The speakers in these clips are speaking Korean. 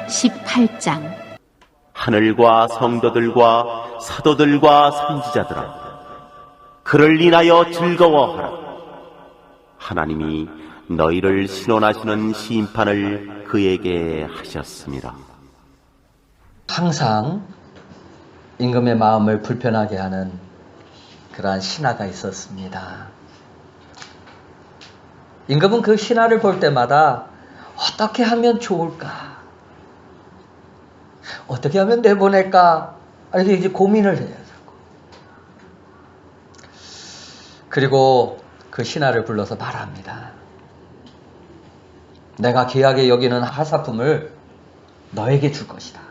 18장. 하늘과 성도들과 사도들과 선지자들아, 그를 인하여 즐거워하라. 하나님이 너희를 신원하시는 심판을 그에게 하셨습니다. 항상 임금의 마음을 불편하게 하는 그러한 신하가 있었습니다. 임금은 그 신하를 볼 때마다 어떻게 하면 좋을까? 어떻게 하면 내보낼까? 이렇게 이제 고민을 해요. 그리고 그 신하를 불러서 말합니다. 내가 귀하게 여기는 하사품을 너에게 줄 것이다.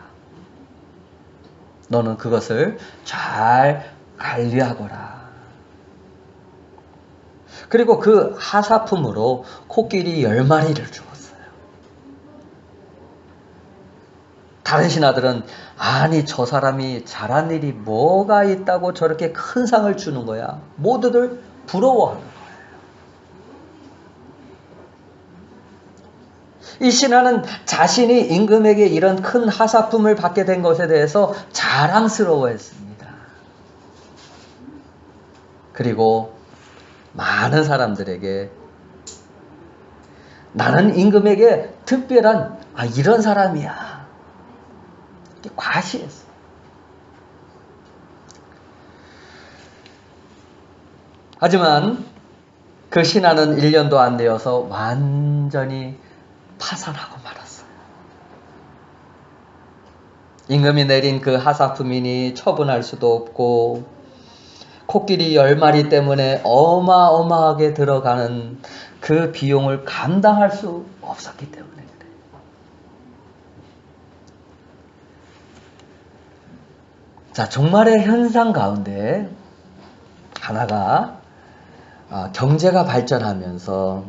너는 그것을 잘 관리하거라. 그리고 그 하사품으로 코끼리 10마리를 주었어요. 다른 신하들은 아니 저 사람이 잘한 일이 뭐가 있다고 저렇게 큰 상을 주는 거야. 모두들 부러워하는 거예요. 이 신하는 자신이 임금에게 이런 큰 하사품을 받게 된 것에 대해서 자랑스러워했습니다. 그리고 많은 사람들에게 나는 임금에게 특별한 이런 사람이야. 이렇게 과시했어요. 하지만 그 신하는 1년도 안 되어서 완전히 파산하고 말았어요. 임금이 내린 그 하사품이니 처분할 수도 없고 코끼리 10마리 때문에 어마어마하게 들어가는 그 비용을 감당할 수 없었기 때문에 그래요. 자, 종말의 현상 가운데 하나가 경제가 발전하면서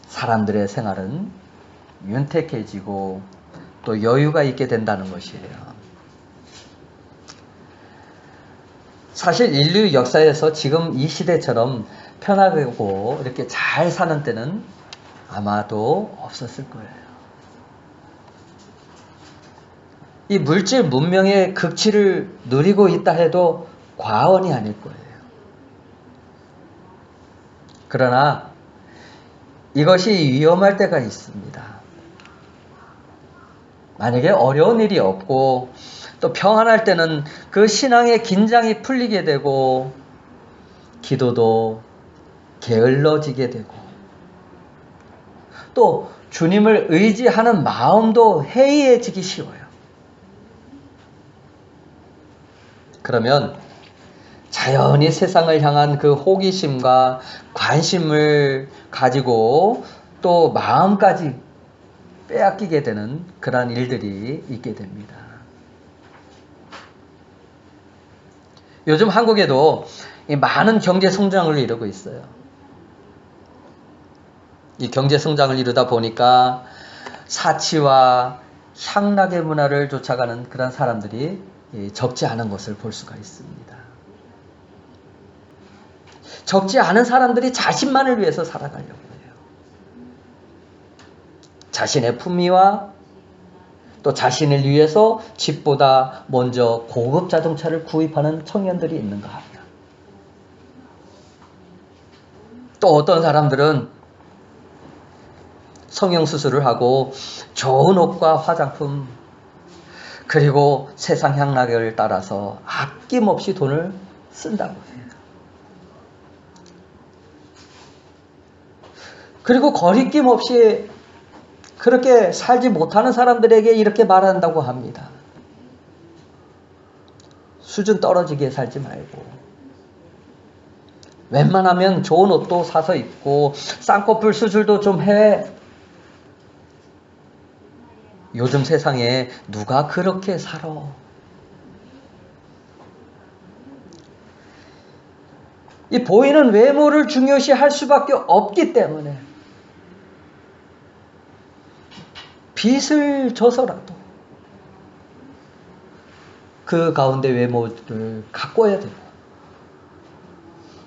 사람들의 생활은 윤택해지고 또 여유가 있게 된다는 것이에요. 사실 인류 역사에서 지금 이 시대처럼 편하고 이렇게 잘 사는 때는 아마도 없었을 거예요. 이 물질 문명의 극치를 누리고 있다 해도 과언이 아닐 거예요. 그러나 이것이 위험할 때가 있습니다. 만약에 어려운 일이 없고 또 평안할 때는 그 신앙의 긴장이 풀리게 되고 기도도 게을러지게 되고 또 주님을 의지하는 마음도 해이해지기 쉬워요. 그러면 자연히 세상을 향한 그 호기심과 관심을 가지고 또 마음까지 빼앗기게 되는 그러한 일들이 있게 됩니다. 요즘 한국에도 많은 경제 성장을 이루고 있어요. 이 경제 성장을 이루다 보니까 사치와 향락의 문화를 쫓아가는 그런 사람들이 적지 않은 것을 볼 수가 있습니다. 적지 않은 사람들이 자신만을 위해서 살아가려고 해요. 자신의 품위와 또 자신을 위해서 집보다 먼저 고급 자동차를 구입하는 청년들이 있는가 합니다. 또 어떤 사람들은 성형수술을 하고 좋은 옷과 화장품 그리고 세상 향락을 따라서 아낌없이 돈을 쓴다고 해요. 그리고 거리낌 없이 그렇게 살지 못하는 사람들에게 이렇게 말한다고 합니다. 수준 떨어지게 살지 말고 웬만하면 좋은 옷도 사서 입고 쌍꺼풀 수술도 좀 해. 요즘 세상에 누가 그렇게 살아? 이 보이는 외모를 중요시 할 수밖에 없기 때문에 빚을 져서라도 그 가운데 외모를 가꿔야 되고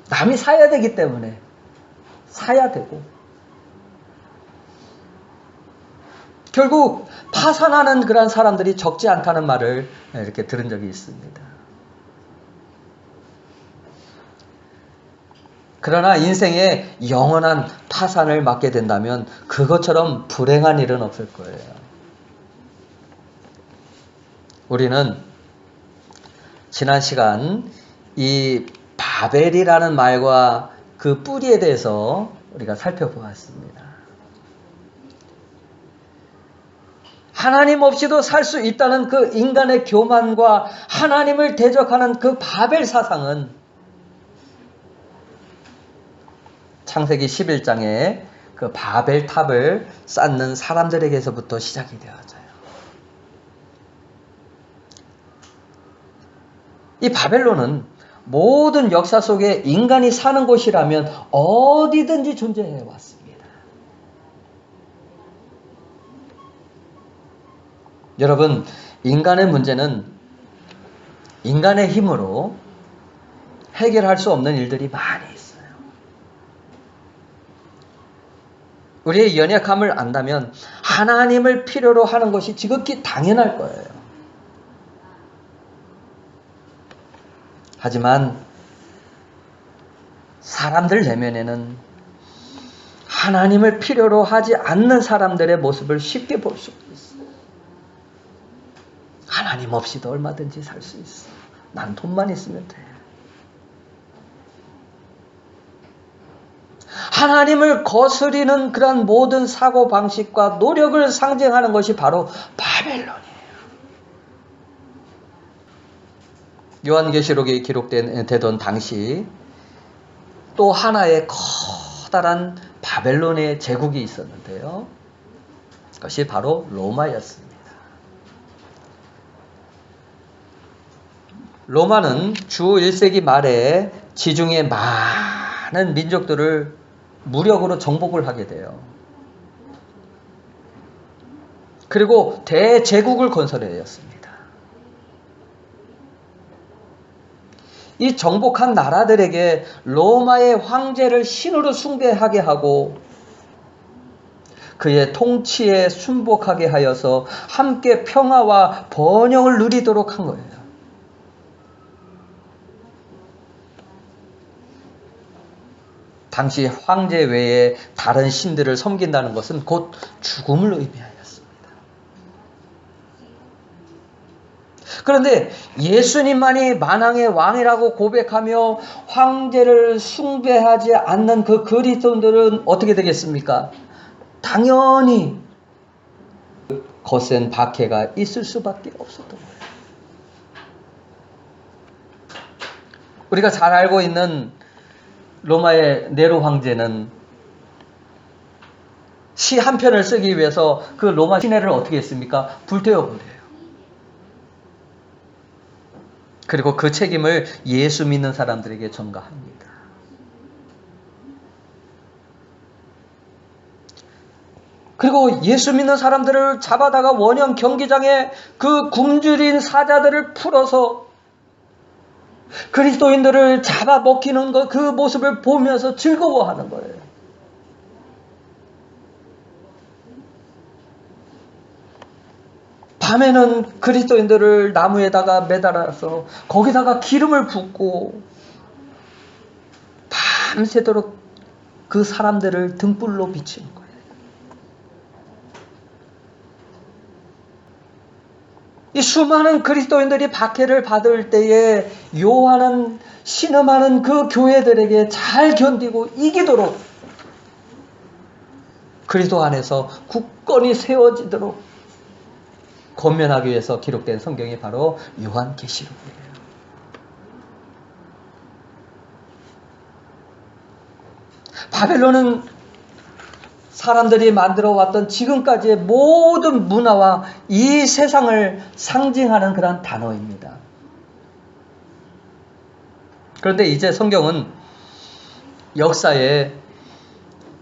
남이 사야 되기 때문에 사야 되고 결국 파산하는 그런 사람들이 적지 않다는 말을 이렇게 들은 적이 있습니다. 그러나 인생에 영원한 파산을 맞게 된다면 그것처럼 불행한 일은 없을 거예요. 우리는 지난 시간 이 바벨이라는 말과 그 뿌리에 대해서 우리가 살펴보았습니다. 하나님 없이도 살 수 있다는 그 인간의 교만과 하나님을 대적하는 그 바벨 사상은 창세기 11장에 그 바벨 탑을 쌓는 사람들에게서부터 시작이 되어져요. 이 바벨론은 모든 역사 속에 인간이 사는 곳이라면 어디든지 존재해 왔습니다. 여러분, 인간의 문제는 인간의 힘으로 해결할 수 없는 일들이 많이 있어요. 우리의 연약함을 안다면 하나님을 필요로 하는 것이 지극히 당연할 거예요. 하지만 사람들 내면에는 하나님을 필요로 하지 않는 사람들의 모습을 쉽게 볼 수 있어요. 하나님 없이도 얼마든지 살 수 있어. 난 돈만 있으면 돼. 하나님을 거스리는 그런 모든 사고방식과 노력을 상징하는 것이 바로 바벨론이에요. 요한계시록에 기록되던 당시 또 하나의 커다란 바벨론의 제국이 있었는데요. 그것이 바로 로마였습니다. 로마는 주 1세기 말에 지중해 많은 민족들을 무력으로 정복을 하게 돼요. 그리고 대제국을 건설하였습니다. 이 정복한 나라들에게 로마의 황제를 신으로 숭배하게 하고 그의 통치에 순복하게 하여서 함께 평화와 번영을 누리도록 한 거예요. 당시 황제 외에 다른 신들을 섬긴다는 것은 곧 죽음을 의미하였습니다. 그런데 예수님만이 만왕의 왕이라고 고백하며 황제를 숭배하지 않는 그 그리스도인들은 어떻게 되겠습니까? 당연히 거센 박해가 있을 수밖에 없었던 거예요. 우리가 잘 알고 있는 로마의 네로 황제는 시 한 편을 쓰기 위해서 그 로마 시내를 어떻게 했습니까? 불태워버려요. 그리고 그 책임을 예수 믿는 사람들에게 전가합니다. 그리고 예수 믿는 사람들을 잡아다가 원형 경기장에 그 굶주린 사자들을 풀어서 그리스도인들을 잡아먹히는 그 모습을 보면서 즐거워하는 거예요. 밤에는 그리스도인들을 나무에다가 매달아서 거기다가 기름을 붓고 밤새도록 그 사람들을 등불로 비치는 거예요. 이 수많은 그리스도인들이 박해를 받을 때에 요한은 신음하는 그 교회들에게 잘 견디고 이기도록 그리스도 안에서 굳건히 세워지도록 권면하기 위해서 기록된 성경이 바로 요한계시록이에요. 바벨론은 사람들이 만들어 왔던 지금까지의 모든 문화와 이 세상을 상징하는 그런 단어입니다. 그런데 이제 성경은 역사의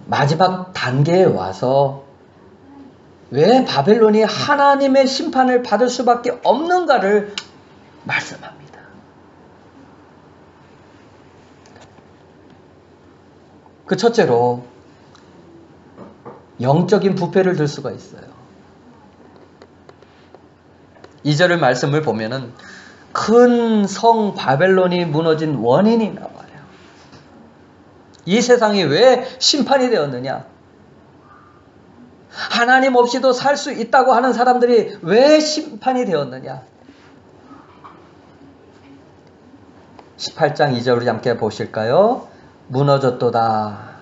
마지막 단계에 와서 왜 바벨론이 하나님의 심판을 받을 수밖에 없는가를 말씀합니다. 그 첫째로 영적인 부패를 들 수가 있어요. 2절 말씀을 보면은 큰 성 바벨론이 무너진 원인이 나와요. 이 세상이 왜 심판이 되었느냐? 하나님 없이도 살 수 있다고 하는 사람들이 왜 심판이 되었느냐? 18장 2절을 함께 보실까요? 무너졌도다.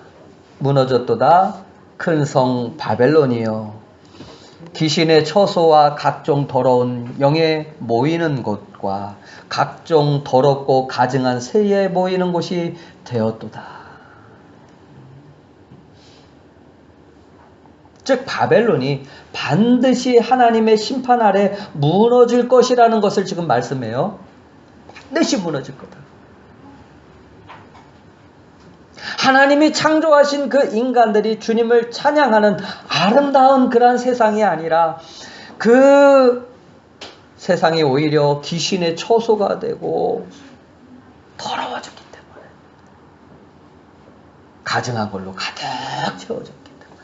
무너졌도다. 큰 성 바벨론이요. 귀신의 처소와 각종 더러운 영에 모이는 곳과 각종 더럽고 가증한 새에 모이는 곳이 되었도다. 즉 바벨론이 반드시 하나님의 심판 아래 무너질 것이라는 것을 지금 말씀해요. 반드시 무너질 거다. 하나님이 창조하신 그 인간들이 주님을 찬양하는 아름다운 그러한 세상이 아니라 그 세상이 오히려 귀신의 처소가 되고 더러워졌기 때문에 가증한 걸로 가득 채워졌기 때문에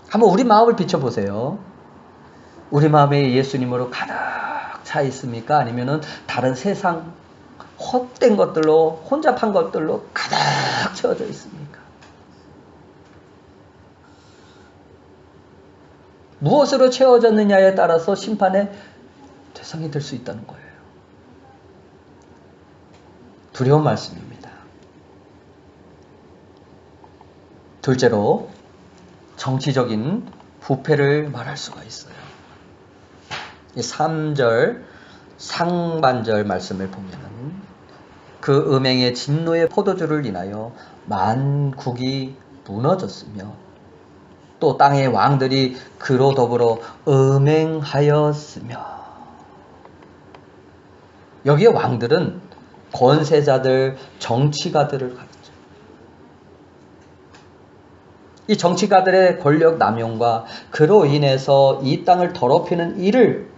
한번 우리 마음을 비춰보세요. 우리 마음에 예수님으로 가득 차 있습니까? 아니면은 다른 세상 헛된 것들로 혼잡한 것들로 가득 채워져 있습니까? 무엇으로 채워졌느냐에 따라서 심판의 대상이 될 수 있다는 거예요. 두려운 말씀입니다. 둘째로 정치적인 부패를 말할 수가 있어요. 이 3절 상반절 말씀을 보면은 그 음행의 진노의 포도주를 인하여 만국이 무너졌으며 또 땅의 왕들이 그로 더불어 음행하였으며 여기에 왕들은 권세자들, 정치가들을 가르쳐. 이 정치가들의 권력 남용과 그로 인해서 이 땅을 더럽히는 일을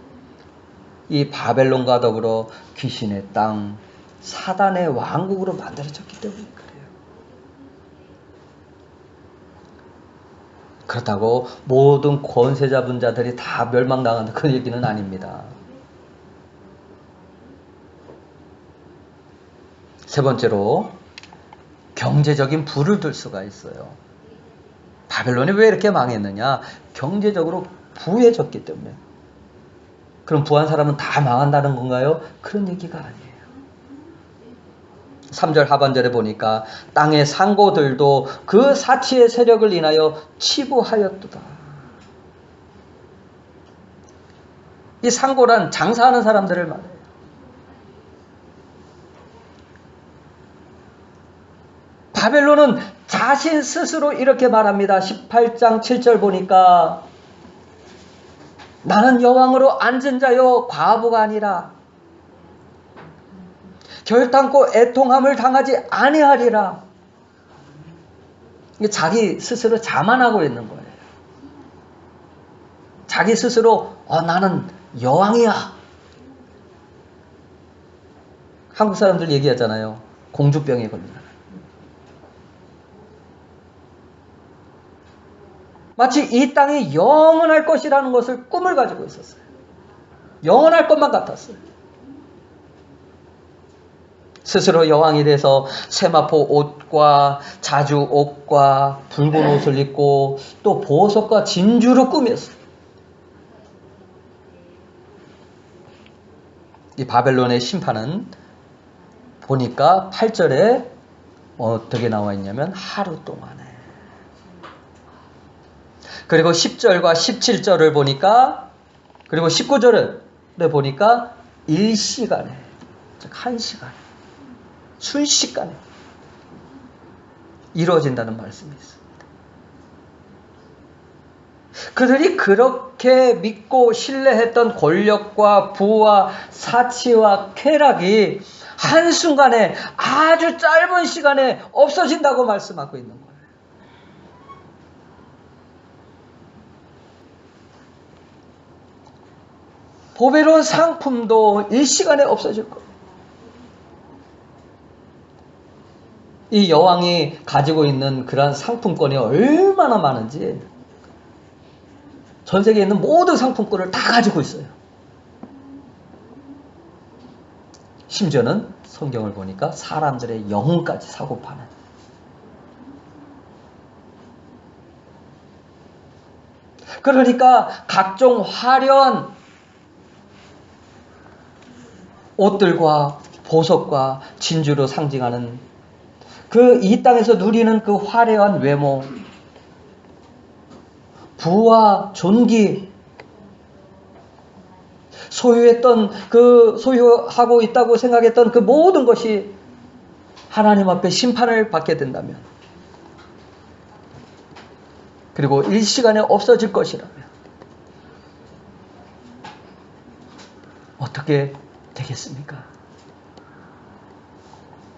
이 바벨론과 더불어 귀신의 땅, 사단의 왕국으로 만들어졌기 때문에 그래요. 그렇다고 모든 권세자 분자들이 다 멸망당하는 그런 얘기는 아닙니다. 세 번째로 경제적인 부를 들 수가 있어요. 바벨론이 왜 이렇게 망했느냐? 경제적으로 부해졌기 때문에. 그럼 부한 사람은 다 망한다는 건가요? 그런 얘기가 아니에요. 3절 하반절에 보니까 땅의 상고들도 그 사치의 세력을 인하여 치부하였도다. 이 상고란 장사하는 사람들을 말해요. 바벨론은 자신 스스로 이렇게 말합니다. 18장 7절 보니까 나는 여왕으로 앉은 자요 과부가 아니라 결단코 애통함을 당하지 아니하리라. 자기 스스로 자만하고 있는 거예요. 자기 스스로 나는 여왕이야. 한국 사람들 얘기하잖아요. 공주병에 걸린다. 마치 이 땅이 영원할 것이라는 것을 꿈을 가지고 있었어요. 영원할 것만 같았어요. 스스로 여왕이 돼서 세마포 옷과 자주 옷과 붉은 옷을 입고 또 보석과 진주로 꾸몄어요. 이 바벨론의 심판은 보니까 8절에 어떻게 나와 있냐면 하루 동안에. 그리고 10절과 17절을 보니까 그리고 19절을 보니까 1시간에 즉 1시간에 순식간에 이루어진다는 말씀이 있습니다. 그들이 그렇게 믿고 신뢰했던 권력과 부와 사치와 쾌락이 한순간에 아주 짧은 시간에 없어진다고 말씀하고 있는 거예요. 보배로운 상품도 일시간에 없어질 거예요. 이 여왕이 가지고 있는 그러한 상품권이 얼마나 많은지 전 세계에 있는 모든 상품권을 다 가지고 있어요. 심지어는 성경을 보니까 사람들의 영혼까지 사고 파는. 그러니까 각종 화려한 옷들과 보석과 진주로 상징하는 그 이 땅에서 누리는 그 화려한 외모, 부와 존귀, 소유하고 있다고 생각했던 그 모든 것이 하나님 앞에 심판을 받게 된다면, 그리고 일시간에 없어질 것이라면 어떻게 되겠습니까?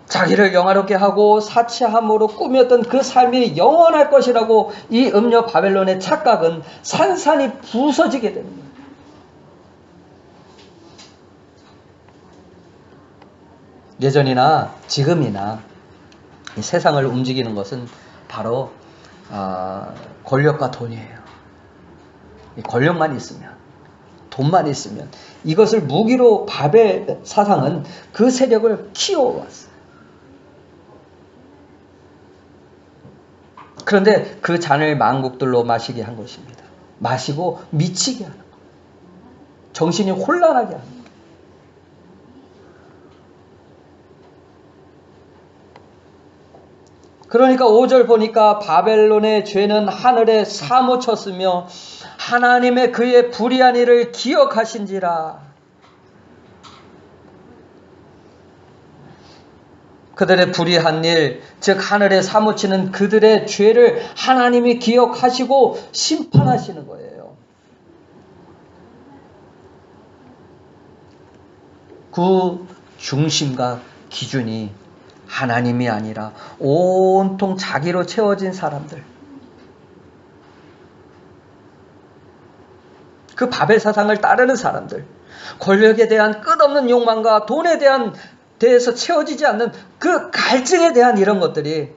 자기를 영화롭게 하고 사치함으로 꾸몄던 그 삶이 영원할 것이라고 이 음녀 바벨론의 착각은 산산이 부서지게 됩니다. 예전이나 지금이나 이 세상을 움직이는 것은 바로 권력과 돈이에요. 이 권력만 있으면, 돈만 있으면, 이것을 무기로 바벨 사상은 그 세력을 키워왔어요. 그런데 그 잔을 만국들로 마시게 한 것입니다. 마시고 미치게 하는 것. 정신이 혼란하게 하는 것. 그러니까 5절 보니까 바벨론의 죄는 하늘에 사무쳤으며 하나님의 그의 불의한 일을 기억하신지라. 그들의 불의한 일, 즉 하늘에 사무치는 그들의 죄를 하나님이 기억하시고 심판하시는 거예요. 그 중심과 기준이 하나님이 아니라 온통 자기로 채워진 사람들. 그 바벨 사상을 따르는 사람들. 권력에 대한 끝없는 욕망과 돈에 대해서 채워지지 않는 그 갈증에 대한 이런 것들이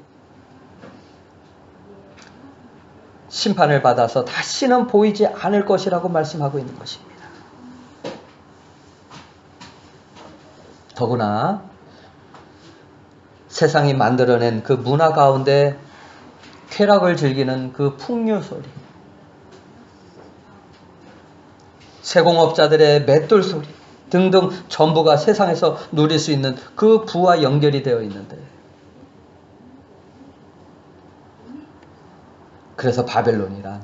심판을 받아서 다시는 보이지 않을 것이라고 말씀하고 있는 것입니다. 더구나 세상이 만들어낸 그 문화 가운데 쾌락을 즐기는 그 풍류 소리, 세공업자들의 맷돌 소리 등등 전부가 세상에서 누릴 수 있는 그 부와 연결이 되어 있는데, 그래서 바벨론이란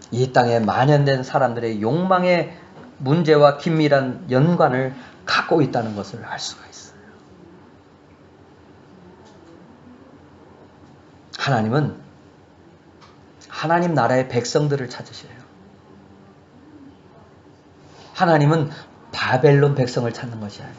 이 땅에 만연된 사람들의 욕망의 문제와 긴밀한 연관을 갖고 있다는 것을 알 수가 있어요. 하나님은 하나님 나라의 백성들을 찾으셔요. 하나님은 바벨론 백성을 찾는 것이 아니에요.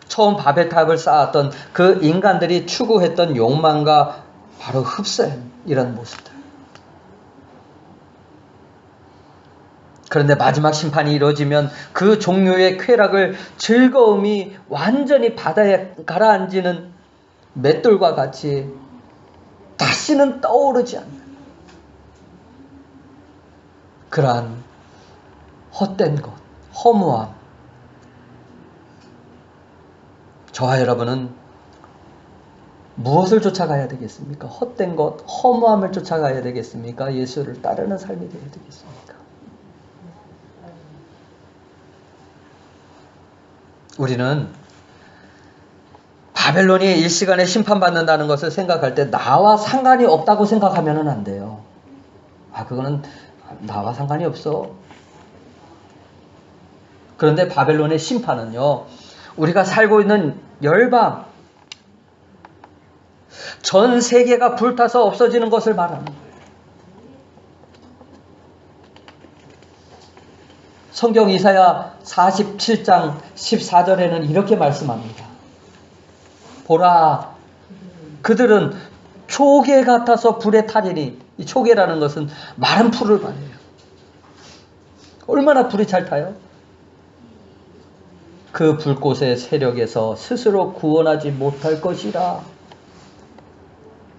처음 바벨탑을 쌓았던 그 인간들이 추구했던 욕망과 바로 흡사한 이런 모습들. 그런데 마지막 심판이 이루어지면 그 종류의 쾌락을 즐거움이 완전히 바다에 가라앉는 맷돌과 같이 다시는 떠오르지 않는 그러한 헛된 것, 허무함. 저와 여러분은 무엇을 쫓아가야 되겠습니까? 헛된 것, 허무함을 쫓아가야 되겠습니까? 예수를 따르는 삶이 되어야 되겠습니까? 우리는 바벨론이 일시간에 심판받는다는 것을 생각할 때 나와 상관이 없다고 생각하면 안 돼요. 그거는 나와 상관이 없어. 그런데 바벨론의 심판은요, 우리가 살고 있는 열방, 전 세계가 불타서 없어지는 것을 말하는 거예요. 성경 이사야 47장 14절에는 이렇게 말씀합니다. 보라, 그들은 초계 같아서 불에 타리니. 이 초계라는 것은 마른 풀을 말해요. 얼마나 불이 잘 타요? 그 불꽃의 세력에서 스스로 구원하지 못할 것이라.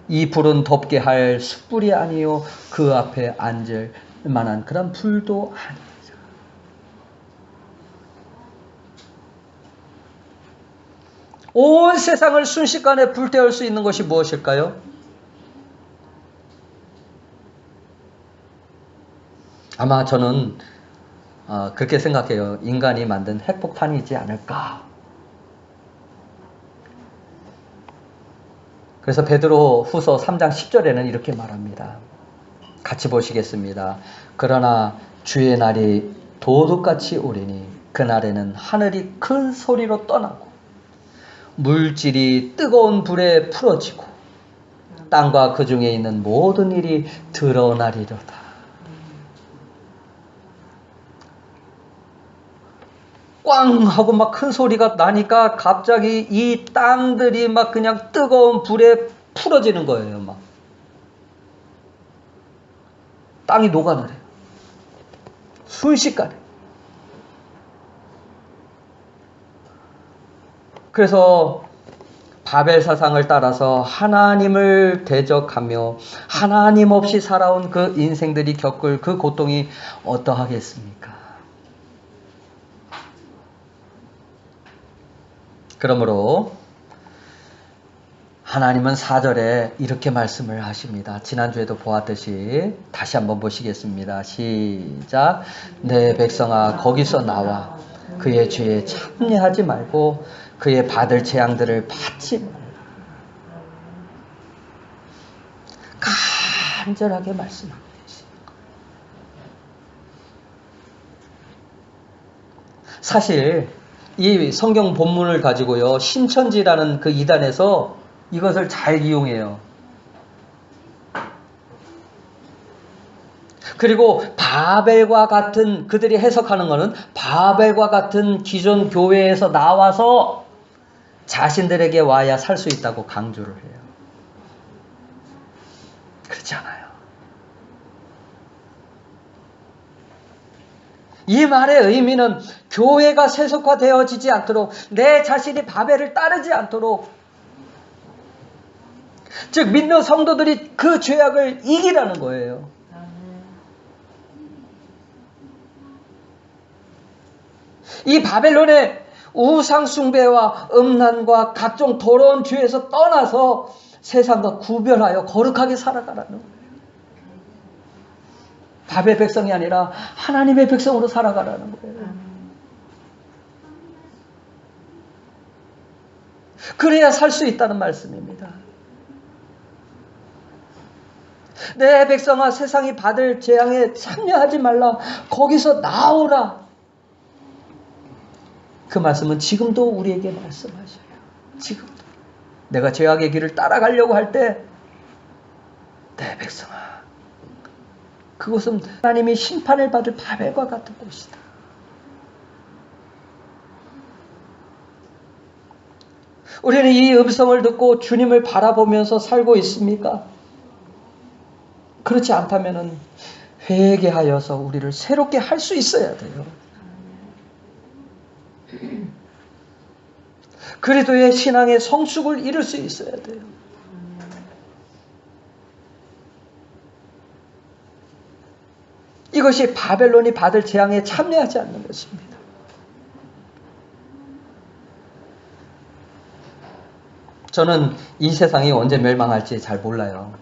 이 불은 덥게 할 숯불이 아니요 그 앞에 앉을 만한 그런 불도 아니죠. 온 세상을 순식간에 불태울 수 있는 것이 무엇일까요? 아마 저는 그렇게 생각해요. 인간이 만든 핵폭탄이지 않을까. 그래서 베드로 후서 3장 10절에는 이렇게 말합니다. 같이 보시겠습니다. 그러나 주의 날이 도둑같이 오리니 그날에는 하늘이 큰 소리로 떠나고 물질이 뜨거운 불에 풀어지고 땅과 그 중에 있는 모든 일이 드러나리로다. 꽝 하고 막 큰 소리가 나니까 갑자기 이 땅들이 막 그냥 뜨거운 불에 풀어지는 거예요. 막 땅이 녹아내려요. 순식간에. 그래서 바벨 사상을 따라서 하나님을 대적하며 하나님 없이 살아온 그 인생들이 겪을 그 고통이 어떠하겠습니까? 그러므로 하나님은 4절에 이렇게 말씀을 하십니다. 지난주에도 보았듯이 다시 한번 보시겠습니다. 시작. 내 백성아 거기서 나와 그의 죄에 참여하지 말고 그의 받을 재앙들을 받지 말라. 간절하게 말씀하고 계십니다. 사실 이 성경 본문을 가지고요, 신천지라는 그 이단에서 이것을 잘 이용해요. 그리고 바벨과 같은, 그들이 해석하는 것은 바벨과 같은 기존 교회에서 나와서 자신들에게 와야 살 수 있다고 강조를 해요. 그렇지 않아요. 이 말의 의미는 교회가 세속화되어지지 않도록, 내 자신이 바벨을 따르지 않도록, 즉 믿는 성도들이 그 죄악을 이기라는 거예요. 이 바벨론의 우상 숭배와 음란과 각종 더러운 죄에서 떠나서 세상과 구별하여 거룩하게 살아가라는 거예요. 바벨 백성이 아니라 하나님의 백성으로 살아가라는 거예요. 그래야 살 수 있다는 말씀입니다. 내 백성아 세상이 받을 재앙에 참여하지 말라. 거기서 나오라. 그 말씀은 지금도 우리에게 말씀하셔요. 지금도. 내가 죄악의 길을 따라가려고 할 때 내 백성아 그곳은 하나님이 심판을 받을 바벨과 같은 곳이다. 우리는 이 음성을 듣고 주님을 바라보면서 살고 있습니까? 그렇지 않다면 회개하여서 우리를 새롭게 할 수 있어야 돼요. 그리스도의 신앙의 성숙을 이룰 수 있어야 돼요. 이것이 바벨론이 받을 재앙에 참여하지 않는 것입니다. 저는 이 세상이 언제 멸망할지 잘 몰라요.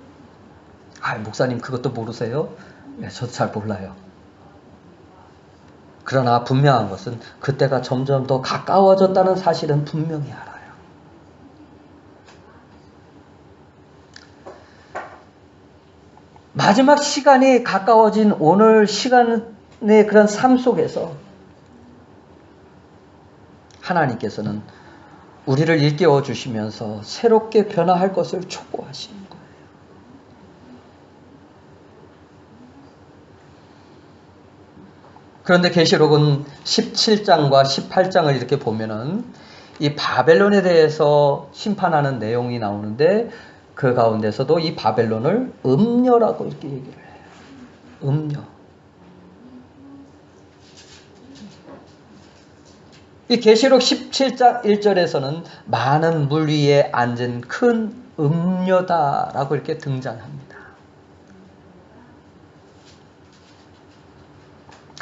목사님 그것도 모르세요? 네, 저도 잘 몰라요. 그러나 분명한 것은 그때가 점점 더 가까워졌다는 사실은 분명히 알아요. 마지막 시간이 가까워진 오늘 시간의 그런 삶 속에서 하나님께서는 우리를 일깨워 주시면서 새롭게 변화할 것을 촉구하시는 거예요. 그런데 계시록은 17장과 18장을 이렇게 보면은 이 바벨론에 대해서 심판하는 내용이 나오는데 그 가운데서도 이 바벨론을 음녀라고 이렇게 얘기를 해요. 음녀. 이 계시록 17장 1절에서는 많은 물 위에 앉은 큰 음녀다라고 이렇게 등장합니다.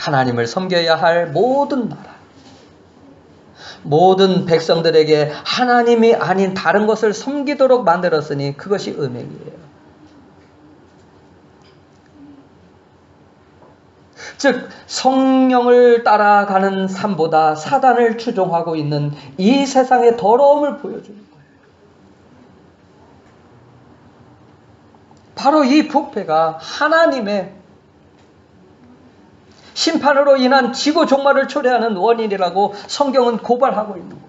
하나님을 섬겨야 할 모든 나라, 모든 백성들에게 하나님이 아닌 다른 것을 섬기도록 만들었으니 그것이 음행이에요. 즉 성령을 따라가는 삶보다 사단을 추종하고 있는 이 세상의 더러움을 보여주는 거예요. 바로 이 부패가 하나님의 심판으로 인한 지구 종말을 초래하는 원인이라고 성경은 고발하고 있는 거예요.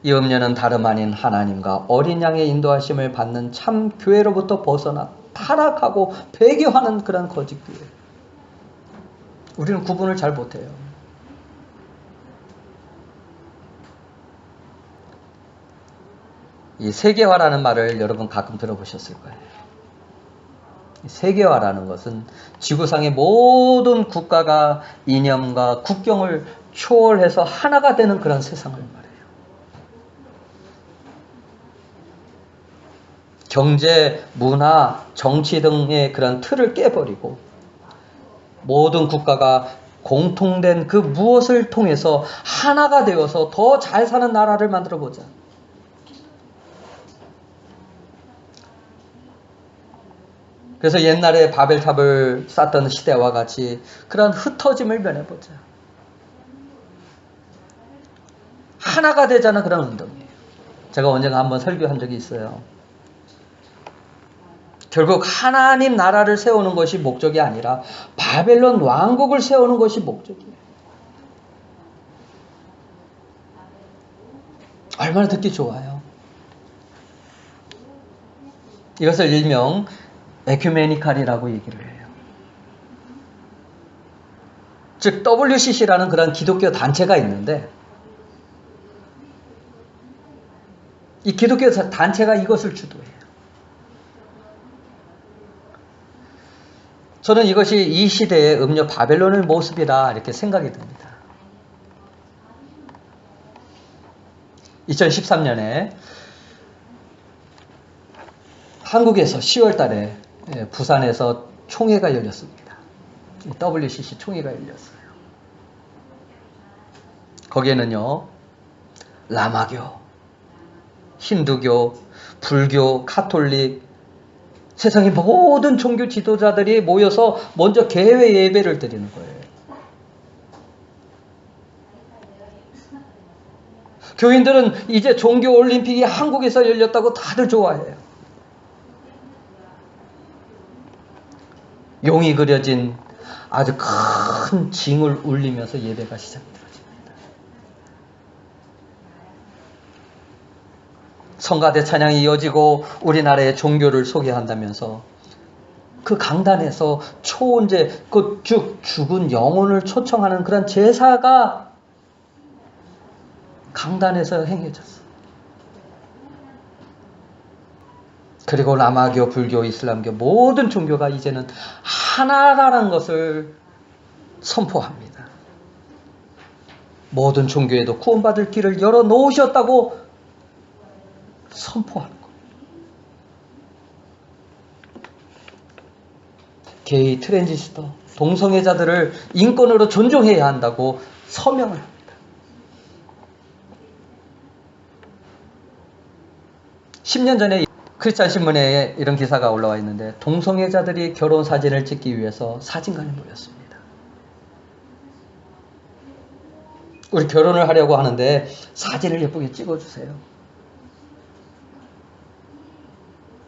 이 음녀는 다름 아닌 하나님과 어린 양의 인도하심을 받는 참 교회로부터 벗어나 타락하고 배교하는 그런 거짓 교회. 우리는 구분을 잘 못해요. 이 세계화라는 말을 여러분 가끔 들어보셨을 거예요. 세계화라는 것은 지구상의 모든 국가가 이념과 국경을 초월해서 하나가 되는 그런 세상을 말해요. 경제, 문화, 정치 등의 그런 틀을 깨버리고 모든 국가가 공통된 그 무엇을 통해서 하나가 되어서 더 잘 사는 나라를 만들어 보자. 그래서 옛날에 바벨탑을 쌓던 시대와 같이 그런 흩어짐을 면해보자. 하나가 되자는 그런 운동이에요. 제가 언젠가 한번 설교한 적이 있어요. 결국 하나님 나라를 세우는 것이 목적이 아니라 바벨론 왕국을 세우는 것이 목적이에요. 얼마나 듣기 좋아요. 이것을 일명 에큐메니칼이라고 얘기를 해요. 즉 WCC라는 그런 기독교 단체가 있는데 이 기독교 단체가 이것을 주도해요. 저는 이것이 이 시대의 음녀 바벨론의 모습이다 이렇게 생각이 듭니다. 2013년에 한국에서 10월 달에 부산에서 총회가 열렸습니다. WCC 총회가 열렸어요. 거기에는요, 라마교, 힌두교, 불교, 카톨릭, 세상의 모든 종교 지도자들이 모여서 먼저 개회 예배를 드리는 거예요. 교인들은 이제 종교 올림픽이 한국에서 열렸다고 다들 좋아해요. 용이 그려진 아주 큰 징을 울리면서 예배가 시작되어집니다. 성가대 찬양이 이어지고 우리나라의 종교를 소개한다면서 그 강단에서 초혼제, 그 죽은 영혼을 초청하는 그런 제사가 강단에서 행해졌어요. 그리고 라마교, 불교, 이슬람교 모든 종교가 이제는 하나라는 것을 선포합니다. 모든 종교에도 구원받을 길을 열어놓으셨다고 선포하는 거예요. 게이, 트랜지스터, 동성애자들을 인권으로 존중해야 한다고 서명을 합니다. 10년 전에 크리스찬 신문에 이런 기사가 올라와 있는데 동성애자들이 결혼 사진을 찍기 위해서 사진관에 모였습니다. 우리 결혼을 하려고 하는데 사진을 예쁘게 찍어주세요.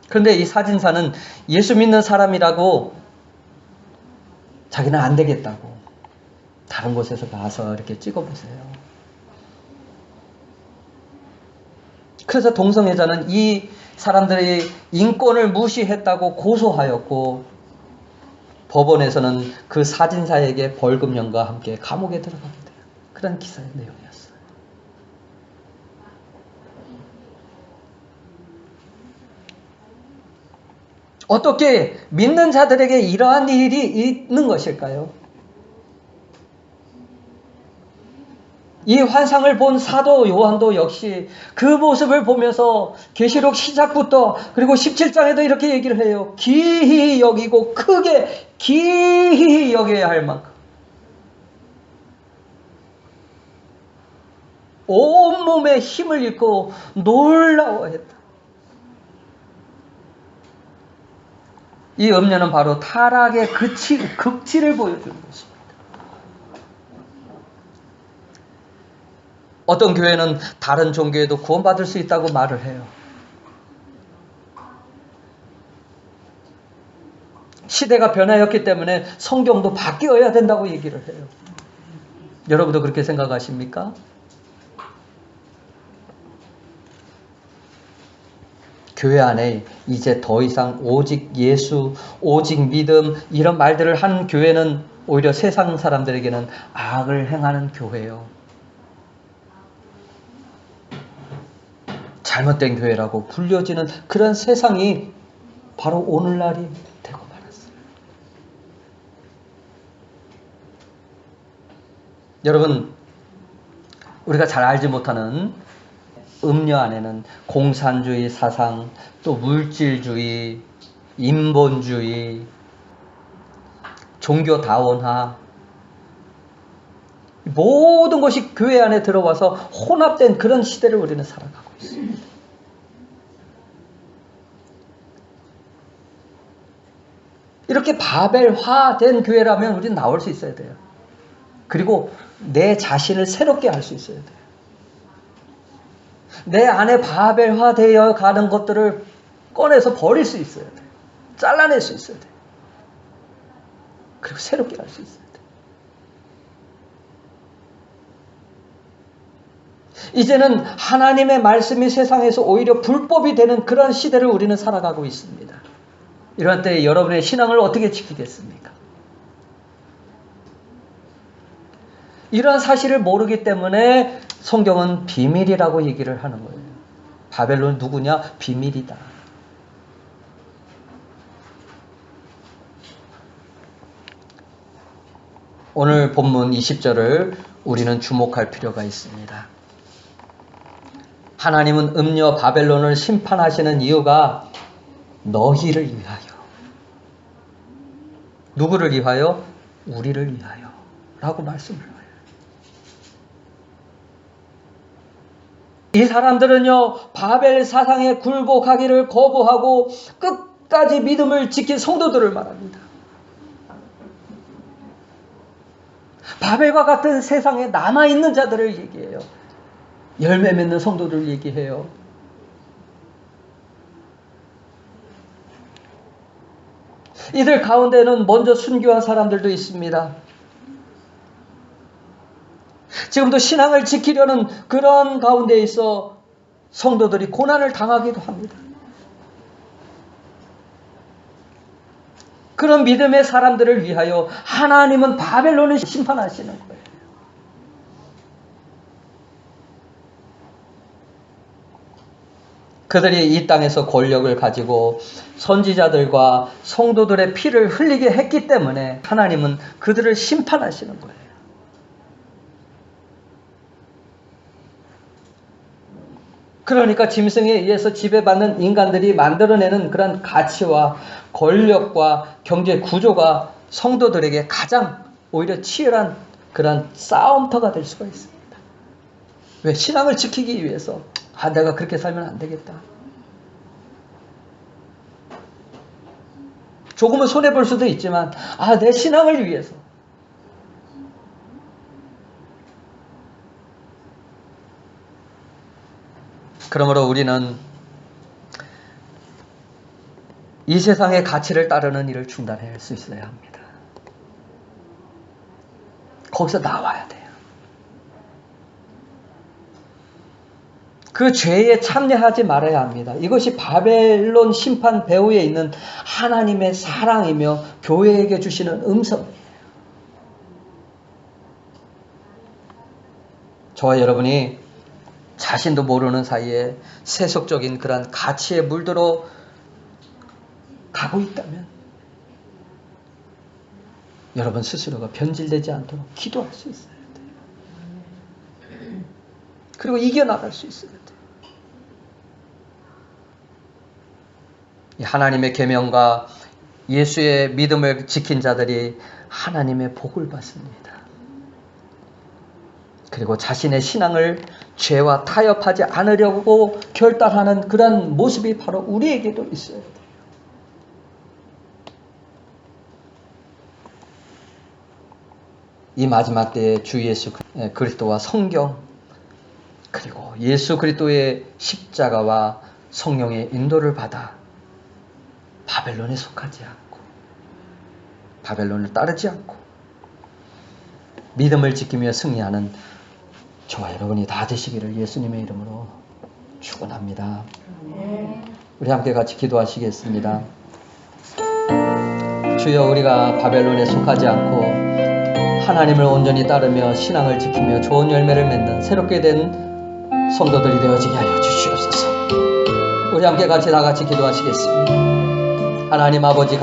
그런데 이 사진사는 예수 믿는 사람이라고 자기는 안 되겠다고 다른 곳에서 가서 이렇게 찍어보세요. 그래서 동성애자는 이 사람들이 인권을 무시했다고 고소하였고 법원에서는 그 사진사에게 벌금형과 함께 감옥에 들어가게 돼요. 그런 기사의 내용이었어요. 어떻게 믿는 자들에게 이러한 일이 있는 것일까요? 이 환상을 본 사도 요한도 역시 그 모습을 보면서 계시록 시작부터 그리고 17장에도 이렇게 얘기를 해요. 기히 여기고 크게 기히 여겨야 할 만큼 온몸에 힘을 잃고 놀라워했다. 이 음료는 바로 타락의 극치를 보여주는 것입니다. 어떤 교회는 다른 종교에도 구원받을 수 있다고 말을 해요. 시대가 변화였기 때문에 성경도 바뀌어야 된다고 얘기를 해요. 여러분도 그렇게 생각하십니까? 교회 안에 이제 더 이상 오직 예수, 오직 믿음 이런 말들을 하는 교회는 오히려 세상 사람들에게는 악을 행하는 교회예요. 잘못된 교회라고 불려지는 그런 세상이 바로 오늘날이 되고 말았어요. 여러분, 우리가 잘 알지 못하는 음료 안에는 공산주의 사상, 또 물질주의, 인본주의, 종교다원화 모든 것이 교회 안에 들어와서 혼합된 그런 시대를 우리는 살아가고 있습니다. 이렇게 바벨화된 교회라면 우리는 나올 수 있어야 돼요. 그리고 내 자신을 새롭게 할 수 있어야 돼요. 내 안에 바벨화되어 가는 것들을 꺼내서 버릴 수 있어야 돼요. 잘라낼 수 있어야 돼요. 그리고 새롭게 할 수 있어야 돼요. 이제는 하나님의 말씀이 세상에서 오히려 불법이 되는 그런 시대를 우리는 살아가고 있습니다. 이런 때 여러분의 신앙을 어떻게 지키겠습니까? 이런 사실을 모르기 때문에 성경은 비밀이라고 얘기를 하는 거예요. 바벨론 누구냐? 비밀이다. 오늘 본문 20절을 우리는 주목할 필요가 있습니다. 하나님은 음녀 바벨론을 심판하시는 이유가 너희를 위하여. 누구를 위하여? 우리를 위하여 라고 말씀을 해요. 이 사람들은요, 바벨 사상에 굴복하기를 거부하고 끝까지 믿음을 지킨 성도들을 말합니다. 바벨과 같은 세상에 남아있는 자들을 얘기해요. 열매 맺는 성도들을 얘기해요. 이들 가운데는 먼저 순교한 사람들도 있습니다. 지금도 신앙을 지키려는 그런 가운데 있어 성도들이 고난을 당하기도 합니다. 그런 믿음의 사람들을 위하여 하나님은 바벨론을 심판하시는 거예요. 그들이 이 땅에서 권력을 가지고 선지자들과 성도들의 피를 흘리게 했기 때문에 하나님은 그들을 심판하시는 거예요. 그러니까 짐승에 의해서 지배받는 인간들이 만들어내는 그런 가치와 권력과 경제 구조가 성도들에게 가장 오히려 치열한 그런 싸움터가 될 수가 있습니다. 왜? 신앙을 지키기 위해서 내가 그렇게 살면 안 되겠다. 조금은 손해볼 수도 있지만 내 신앙을 위해서. 그러므로 우리는 이 세상의 가치를 따르는 일을 중단할 수 있어야 합니다. 거기서 나와야 돼요. 그 죄에 참여하지 말아야 합니다. 이것이 바벨론 심판 배후에 있는 하나님의 사랑이며 교회에게 주시는 음성이에요. 저와 여러분이 자신도 모르는 사이에 세속적인 그런 가치에 물들어 가고 있다면 여러분 스스로가 변질되지 않도록 기도할 수 있어야 돼요. 그리고 이겨나갈 수 있어야 돼요. 이 하나님의 계명과 예수의 믿음을 지킨 자들이 하나님의 복을 받습니다. 그리고 자신의 신앙을 죄와 타협하지 않으려고 결단하는 그런 모습이 바로 우리에게도 있어야 돼요. 이 마지막 때에 주 예수 그리스도와 성경, 그리고 예수 그리스도의 십자가와 성령의 인도를 받아 바벨론에 속하지 않고, 바벨론을 따르지 않고 믿음을 지키며 승리하는 저와 여러분이 다 되시기를 예수님의 이름으로 축원합니다. 우리 함께 같이 기도하시겠습니다. 주여, 우리가 바벨론에 속하지 않고 하나님을 온전히 따르며 신앙을 지키며 좋은 열매를 맺는 새롭게 된 성도들이 되어지게 하여 주시옵소서. 우리 함께 같이 다 같이 기도하시겠습니다. 하나님 아버지,